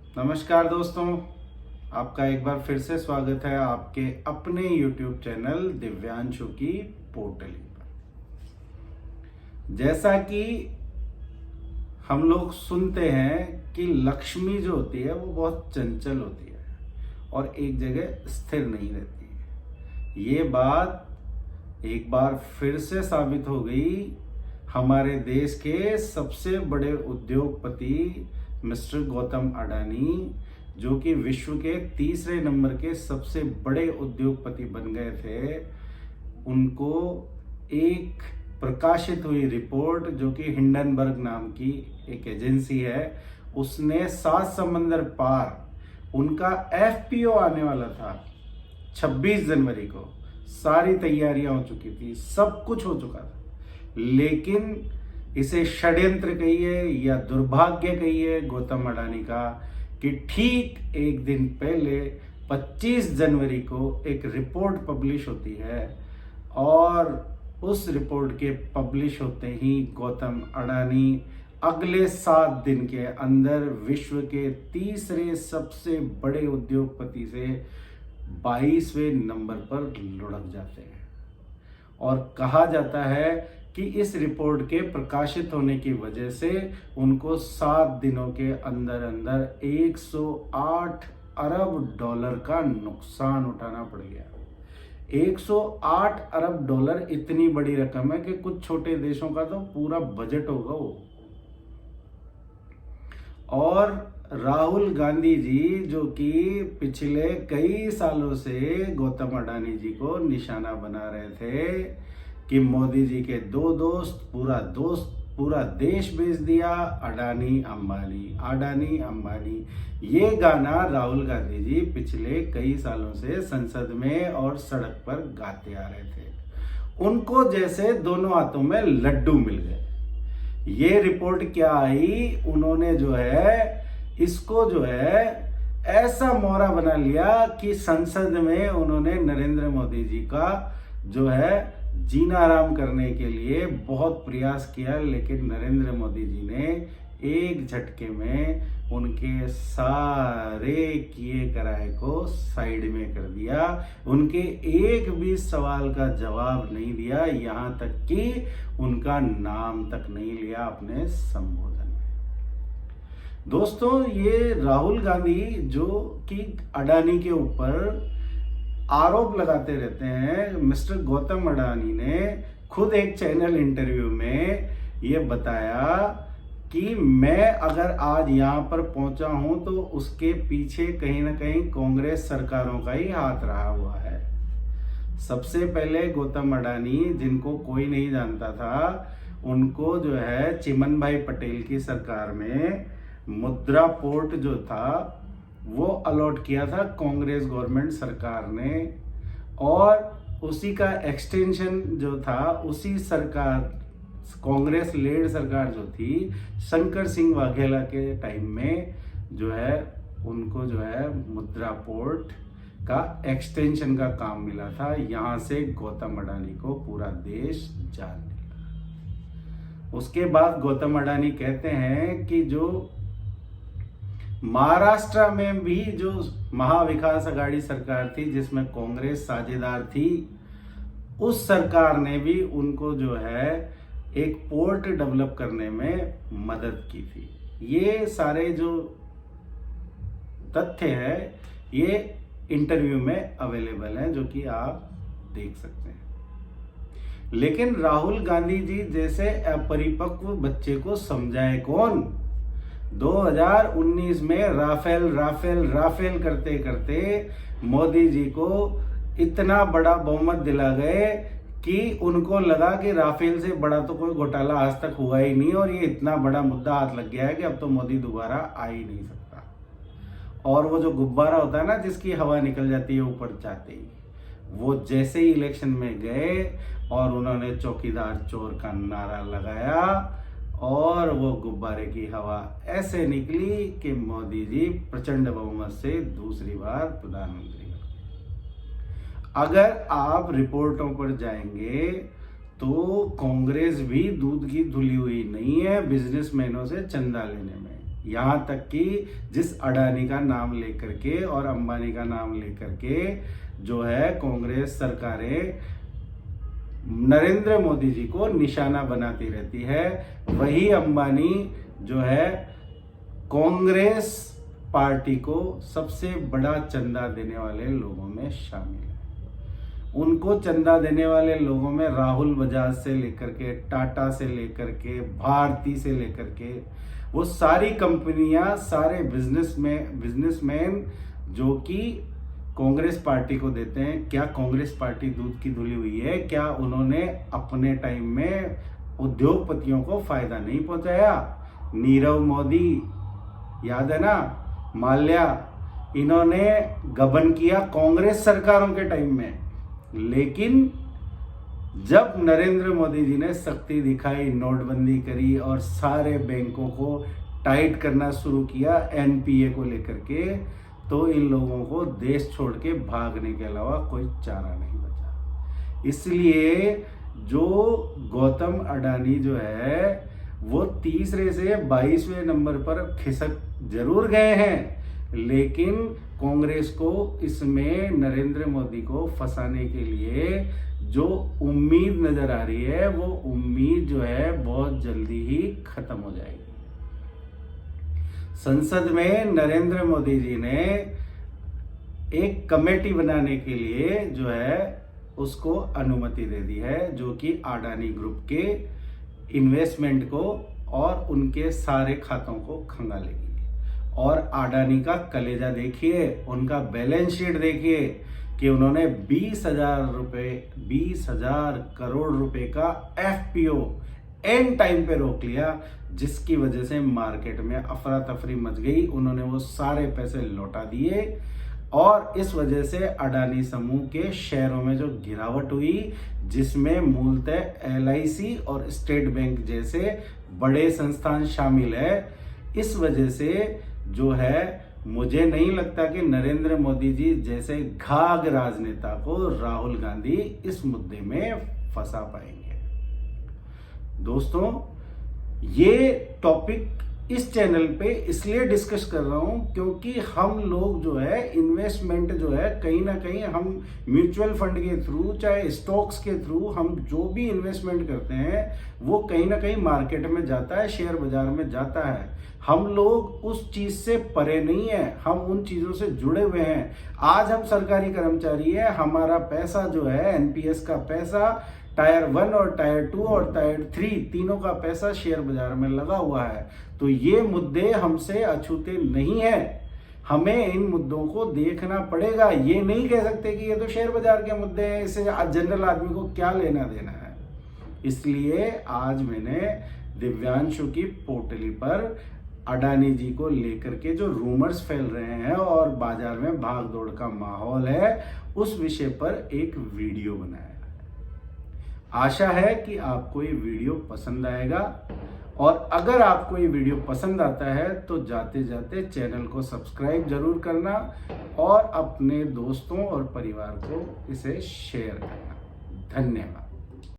नमस्कार दोस्तों, आपका एक बार फिर से स्वागत है आपके अपने YouTube चैनल दिव्यांशु की पोर्टली पर। जैसा कि हम लोग सुनते हैं कि लक्ष्मी जो होती है वो बहुत चंचल होती है और एक जगह स्थिर नहीं रहती है। ये बात एक बार फिर से साबित हो गई हमारे देश के सबसे बड़े उद्योगपति मिस्टर गौतम अडानी, जो कि विश्व के तीसरे नंबर के सबसे बड़े उद्योगपति बन गए थे। उनको एक प्रकाशित हुई रिपोर्ट, जो कि हिंडनबर्ग नाम की एक एजेंसी है, उसने 7 समंदर पार उनका एफपीओ आने वाला था 26 जनवरी को। सारी तैयारियां हो चुकी थी, सब कुछ हो चुका था, लेकिन इसे षड्यंत्र कहिए या दुर्भाग्य कहिए गौतम अडानी का कि ठीक एक दिन पहले 25 जनवरी को एक रिपोर्ट पब्लिश होती है और उस रिपोर्ट के पब्लिश होते ही गौतम अडानी अगले 7 दिन के अंदर विश्व के तीसरे सबसे बड़े उद्योगपति से 22वें नंबर पर लुढ़क जाते हैं। और कहा जाता है कि इस रिपोर्ट के प्रकाशित होने की वजह से उनको 7 दिनों के अंदर अंदर 108 अरब डॉलर का नुकसान उठाना पड़ गया। 108 अरब डॉलर इतनी बड़ी रकम है कि कुछ छोटे देशों का तो पूरा बजट होगा वो। और राहुल गांधी जी, जो कि पिछले कई सालों से गौतम अडानी जी को निशाना बना रहे थे कि मोदी जी के 2 दोस्त पूरा देश बेच दिया, अडानी अंबानी। ये गाना राहुल गांधी जी पिछले कई सालों से संसद में और सड़क पर गाते आ रहे थे। उनको जैसे दोनों हाथों में लड्डू मिल गए। ये रिपोर्ट क्या आई, उन्होंने जो है इसको जो है ऐसा मोहरा बना लिया कि संसद में उन्होंने नरेंद्र मोदी जी का जो है जीना आराम करने के लिए बहुत प्रयास किया, लेकिन नरेंद्र मोदी जी ने एक झटके में उनके सारे किए कराए को साइड में कर दिया। उनके एक भी सवाल का जवाब नहीं दिया, यहां तक कि उनका नाम तक नहीं लिया अपने संबोधन में। दोस्तों, ये राहुल गांधी जो कि अडानी के ऊपर आरोप लगाते रहते हैं, मिस्टर गौतम अडानी ने खुद एक चैनल इंटरव्यू में ये बताया कि मैं अगर आज यहाँ पर पहुंचा हूं तो उसके पीछे कहीं ना कहीं कांग्रेस सरकारों का ही हाथ रहा हुआ है। सबसे पहले गौतम अडानी, जिनको कोई नहीं जानता था, उनको जो है चिमन भाई पटेल की सरकार में मुद्रा पोर्ट जो था वो अलॉट किया था कांग्रेस गवर्नमेंट सरकार ने, और उसी का एक्सटेंशन जो था, उसी सरकार कांग्रेस लेड सरकार जो थी, शंकर सिंह वाघेला के टाइम में जो है उनको जो है मुद्रा पोर्ट का एक्सटेंशन का काम मिला था। यहां से गौतम अडानी को पूरा देश जान मिला। उसके बाद गौतम अडानी कहते हैं कि जो महाराष्ट्र में भी जो महाविकास अघाड़ी सरकार थी जिसमें कांग्रेस साझेदार थी, उस सरकार ने भी उनको जो है एक पोर्ट डेवलप करने में मदद की थी। ये सारे जो तथ्य है ये इंटरव्यू में अवेलेबल हैं, जो कि आप देख सकते हैं। लेकिन राहुल गांधी जी जैसे अपरिपक्व बच्चे को समझाए कौन? 2019 में राफेल करते करते मोदी जी को इतना बड़ा बहुमत दिला गए कि उनको लगा कि राफेल से बड़ा तो कोई घोटाला आज तक हुआ ही नहीं, और ये इतना बड़ा मुद्दा हाथ लग गया है कि अब तो मोदी दोबारा आ ही नहीं सकता। और वो जो गुब्बारा होता है ना, जिसकी हवा निकल जाती है ऊपर जाते ही, वो जैसे ही इलेक्शन में गए और उन्होंने चौकीदार चोर का नारा लगाया और वो गुब्बारे की हवा ऐसे निकली कि मोदी जी प्रचंड बहुमत से दूसरी बार प्रधानमंत्री। अगर आप रिपोर्टों पर जाएंगे तो कांग्रेस भी दूध की धुली हुई नहीं है बिजनेसमैनों से चंदा लेने में। यहाँ तक कि जिस अडानी का नाम लेकर के और अंबानी का नाम लेकर के जो है कांग्रेस सरकारें नरेंद्र मोदी जी को निशाना बनाती रहती है, वही अंबानी जो है कांग्रेस पार्टी को सबसे बड़ा चंदा देने वाले लोगों में शामिल है। उनको चंदा देने वाले लोगों में राहुल बजाज से लेकर के, टाटा से लेकर के, भारती से लेकर के, वो सारी कंपनियां, सारे बिजनेसमैन जो कि कांग्रेस पार्टी को देते हैं। क्या कांग्रेस पार्टी दूध की धुली हुई है? क्या उन्होंने अपने टाइम में उद्योगपतियों को फायदा नहीं पहुंचाया? नीरव मोदी याद है ना, माल्या, इन्होंने गबन किया कांग्रेस सरकारों के टाइम में। लेकिन जब नरेंद्र मोदी जी ने सख्ती दिखाई, नोटबंदी करी और सारे बैंकों को टाइट करना शुरू किया एनपीए को लेकर के, तो इन लोगों को देश छोड़ के भागने के अलावा कोई चारा नहीं बचा। इसलिए जो गौतम अडानी जो है वो तीसरे से 22वें नंबर पर खिसक जरूर गए हैं, लेकिन कांग्रेस को इसमें नरेंद्र मोदी को फंसाने के लिए जो उम्मीद नजर आ रही है, वो उम्मीद जो है बहुत जल्दी ही खत्म हो जाएगी। संसद में नरेंद्र मोदी जी ने एक कमेटी बनाने के लिए जो है उसको अनुमति दे दी है, जो कि अडानी ग्रुप के इन्वेस्टमेंट को और उनके सारे खातों को खंगालेगी। और अडानी का कलेजा देखिए, उनका बैलेंस शीट देखिए कि उन्होंने 20,000 करोड़ रुपए का एफपीओ एन टाइम पे रोक लिया, जिसकी वजह से मार्केट में अफरा तफरी मच गई। उन्होंने वो सारे पैसे लौटा दिए और इस वजह से अडानी समूह के शेयरों में जो गिरावट हुई, जिसमें मूलतः एलआईसी और स्टेट बैंक जैसे बड़े संस्थान शामिल है, इस वजह से जो है मुझे नहीं लगता कि नरेंद्र मोदी जी जैसे घाघ राजनेता को राहुल गांधी इस मुद्दे में फंसा पाएंगे। दोस्तों, ये टॉपिक इस चैनल पे इसलिए डिस्कस कर रहा हूं क्योंकि हम लोग जो है इन्वेस्टमेंट जो है कहीं ना कहीं हम म्यूचुअल फंड के थ्रू, चाहे स्टॉक्स के थ्रू, हम जो भी इन्वेस्टमेंट करते हैं वो कहीं ना कहीं मार्केट में जाता है, शेयर बाजार में जाता है। हम लोग उस चीज से परे नहीं है, हम उन चीजों से जुड़े हुए हैं। आज हम सरकारी कर्मचारी है, हमारा पैसा जो है एनपीएस का पैसा, टायर 1 और टायर 2 और टायर 3 तीनों का पैसा शेयर बाजार में लगा हुआ है। तो ये मुद्दे हमसे अछूते नहीं है, हमें इन मुद्दों को देखना पड़ेगा। ये नहीं कह सकते कि ये तो शेयर बाजार के मुद्दे हैं, इससे जनरल आदमी को क्या लेना देना है। इसलिए आज मैंने दिव्यांशु की पोटली पर अडानी जी को लेकर के जो रूमर्स फैल रहे हैं और बाजार में भाग दौड़ का माहौल है, उस विषय पर एक वीडियो बनाया। आशा है कि आपको ये वीडियो पसंद आएगा, और अगर आपको ये वीडियो पसंद आता है तो जाते जाते चैनल को सब्सक्राइब जरूर करना और अपने दोस्तों और परिवार को इसे शेयर करना। धन्यवाद।